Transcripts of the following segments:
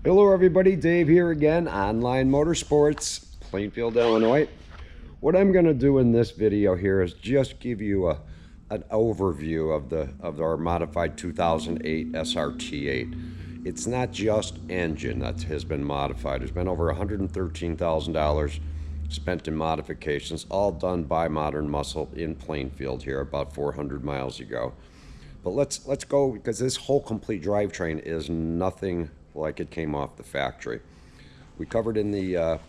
Hello everybody, Dave here again, Online Motorsports, Plainfield, Illinois. What I'm going to do in this video here is just give you an overview of our modified 2008 SRT8. It's not just engine that has been modified. There's been over $113,000 spent in modifications, all done by Modern Muscle in Plainfield here about 400 miles ago. But let's go, because this whole complete drivetrain is nothing like it came off the factory. We covered in the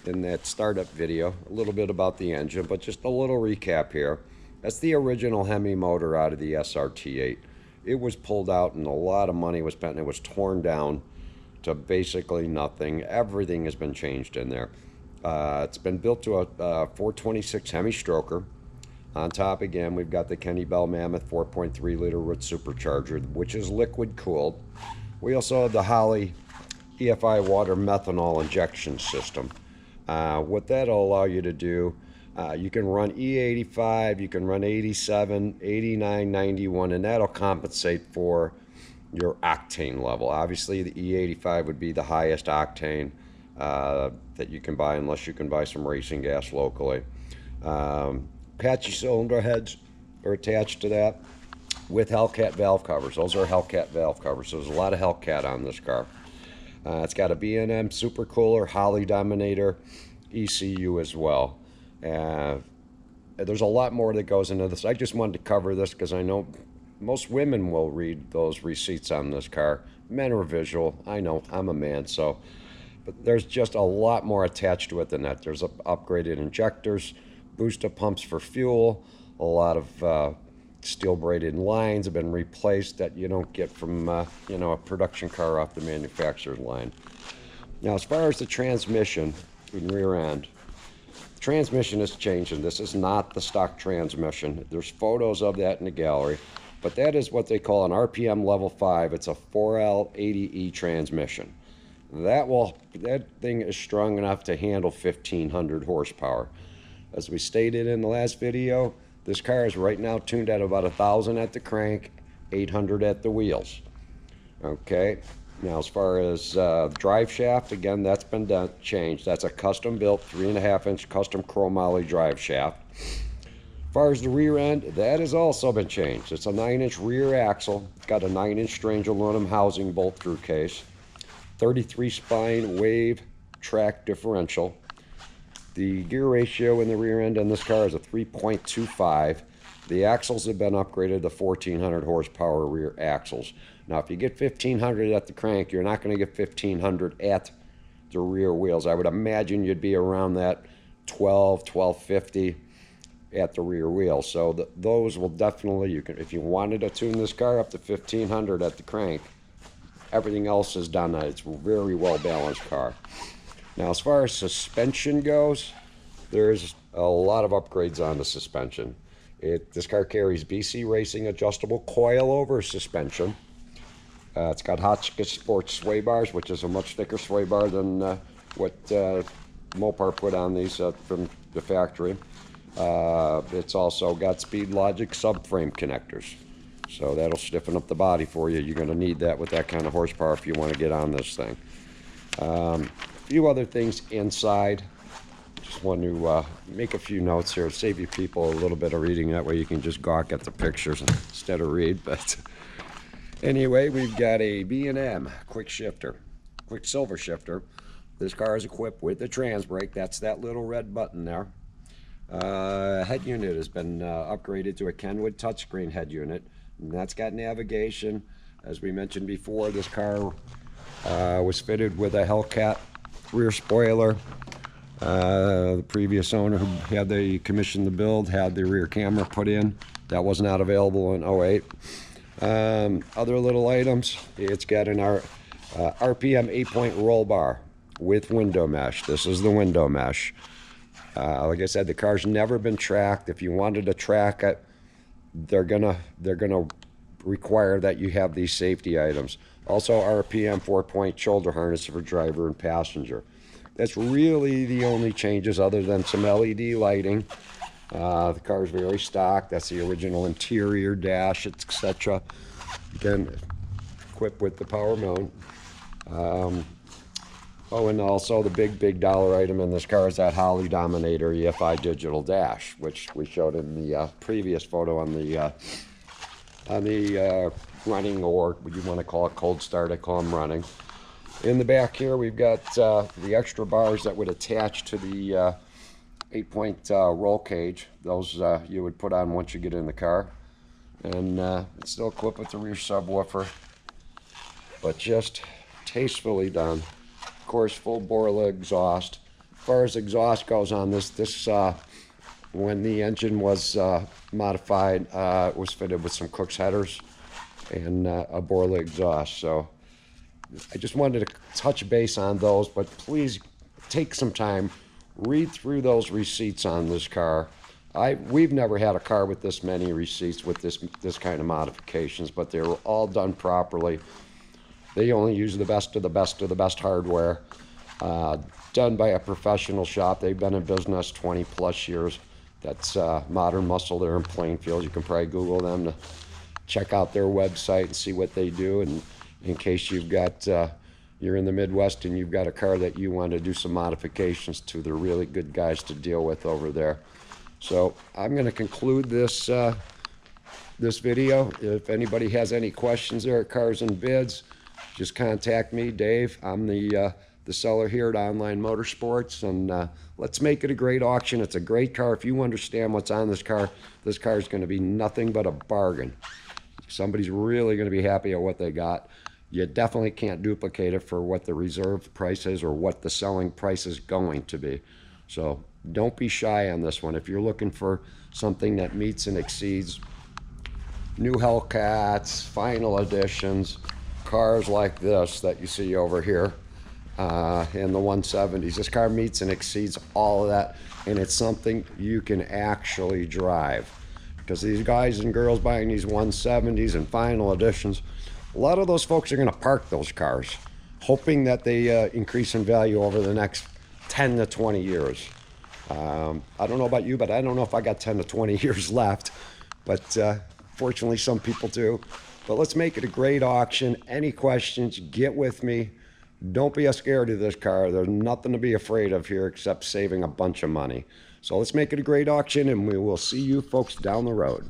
in that startup video a little bit about the engine, but just a little recap here. That's the original Hemi motor out of the SRT8. It was pulled out and a lot of money was spent, and it was torn down to basically nothing. Everything has been changed in there. It's been built to a 426 Hemi stroker. On top, again, we've got the Kenny Bell Mammoth 4.3 liter with supercharger, which is liquid cooled. We also have the Holley EFI water methanol injection system. What that'll allow you to do, you can run E85, you can run 87, 89, 91, and that'll compensate for your octane level. Obviously, the E85 would be the highest octane that you can buy, unless you can buy some racing gas locally. Patchy cylinder heads are attached to that with Hellcat valve covers. Those are Hellcat valve covers, so there's a lot of Hellcat on this car. It's got a B&M supercooler, Holley Dominator ECU as well. There's a lot more that goes into this. I just wanted to cover this because I know most women will read those receipts on this car. Men are visual. I know, I'm a man, so. But there's just a lot more attached to it than that. There's upgraded injectors, booster pumps for fuel, a lot of steel braided lines have been replaced that you don't get from you know, a production car off the manufacturer's line. Now, as far as the transmission and rear end, the transmission is changing. This is not the stock transmission. There's photos of that in the gallery, but that is what they call an RPM level 5. It's a 4L80E transmission. That thing is strong enough to handle 1,500 horsepower. As we stated in the last video, this car is right now tuned at about 1,000 at the crank, 800 at the wheels. Okay, now as far as drive shaft, again, that's been changed. That's a custom built 3.5-inch custom chromoly drive shaft. As far as the rear end, that has also been changed. It's a 9-inch rear axle. It's got a 9-inch strange aluminum housing bolt through case, 33 spine wave track differential. The gear ratio in the rear end on this car is a 3.25. The axles have been upgraded to 1,400 horsepower rear axles. Now, if you get 1,500 at the crank, you're not going to get 1,500 at the rear wheels. I would imagine you'd be around that 1250 at the rear wheel. So those will definitely, you can, if you wanted to tune this car up to 1,500 at the crank, everything else is done. It's a very well balanced car. Now, as far as suspension goes, there's a lot of upgrades on the suspension. This car carries BC Racing adjustable coilover suspension. It's got Hotchkiss Sports sway bars, which is a much thicker sway bar than what Mopar put on these from the factory. It's also got Speed Logic subframe connectors, so that'll stiffen up the body for you. You're going to need that with that kind of horsepower if you want to get on this thing. A few other things inside. Just want to make a few notes here, save you people a little bit of reading. That way you can just gawk at the pictures instead of read. But anyway, we've got a B&M quick shifter, quick silver shifter. This car is equipped with the trans brake. That's that little red button there. Head unit has been upgraded to a Kenwood touchscreen head unit, and that's got navigation. As we mentioned before, this car was fitted with a Hellcat rear spoiler. The previous owner who had the commission to build had the rear camera put in. That was not available in 08. Other little items, it's got an RPM 8-point roll bar with window mesh. This is the window mesh. Like I said, the car's never been tracked. If you wanted to track it, they're gonna require that you have these safety items. Also, RPM 4-point shoulder harness for driver and passenger. That's really the only changes, other than some LED lighting. The car is very stock. That's the original interior dash, etc. Again, equipped with the power mount. Oh, and also the big dollar item in this car is that Holly Dominator EFI digital dash, which we showed in the previous photo on the running, or what you want to call it, cold start. I call them running. In the back here, we've got the extra bars that would attach to the 8-point roll cage. Those you would put on once you get in the car. And it's still equipped with the rear subwoofer, but just tastefully done. Of course, full Borla exhaust. As far as exhaust goes on this, when the engine was modified, it was fitted with some Cook's headers and a Borla exhaust. So I just wanted to touch base on those, but please take some time, read through those receipts on this car. We've never had a car with this many receipts with this kind of modifications, but they were all done properly. They only use the best of the best hardware, done by a professional shop. They've been in business 20 plus years. That's Modern Muscle there in Plainfield. You can probably Google them to check out their website and see what they do. And in case you've got, you're in the Midwest and you've got a car that you want to do some modifications to, they're really good guys to deal with over there. So I'm going to conclude this this video. If anybody has any questions there at Cars and Bids, just contact me, Dave. I'm the seller here at Online Motorsports, and let's make it a great auction. It's a great car. If you understand what's on this car is going to be nothing but a bargain. Somebody's really going to be happy at what they got. You definitely can't duplicate it for what the reserve price is or what the selling price is going to be. So don't be shy on this one. If you're looking for something that meets and exceeds new Hellcats, final editions, cars like this that you see over here in the 170s, this car meets and exceeds all of that, and it's something you can actually drive. Because these guys and girls buying these 170s and final editions, a lot of those folks are going to park those cars, hoping that they increase in value over the next 10 to 20 years. I don't know about you, but I don't know if I got 10 to 20 years left. But fortunately, some people do. But let's make it a great auction. Any questions, get with me. Don't be scared of this car. There's nothing to be afraid of here except saving a bunch of money. So let's make it a great auction, and we will see you folks down the road.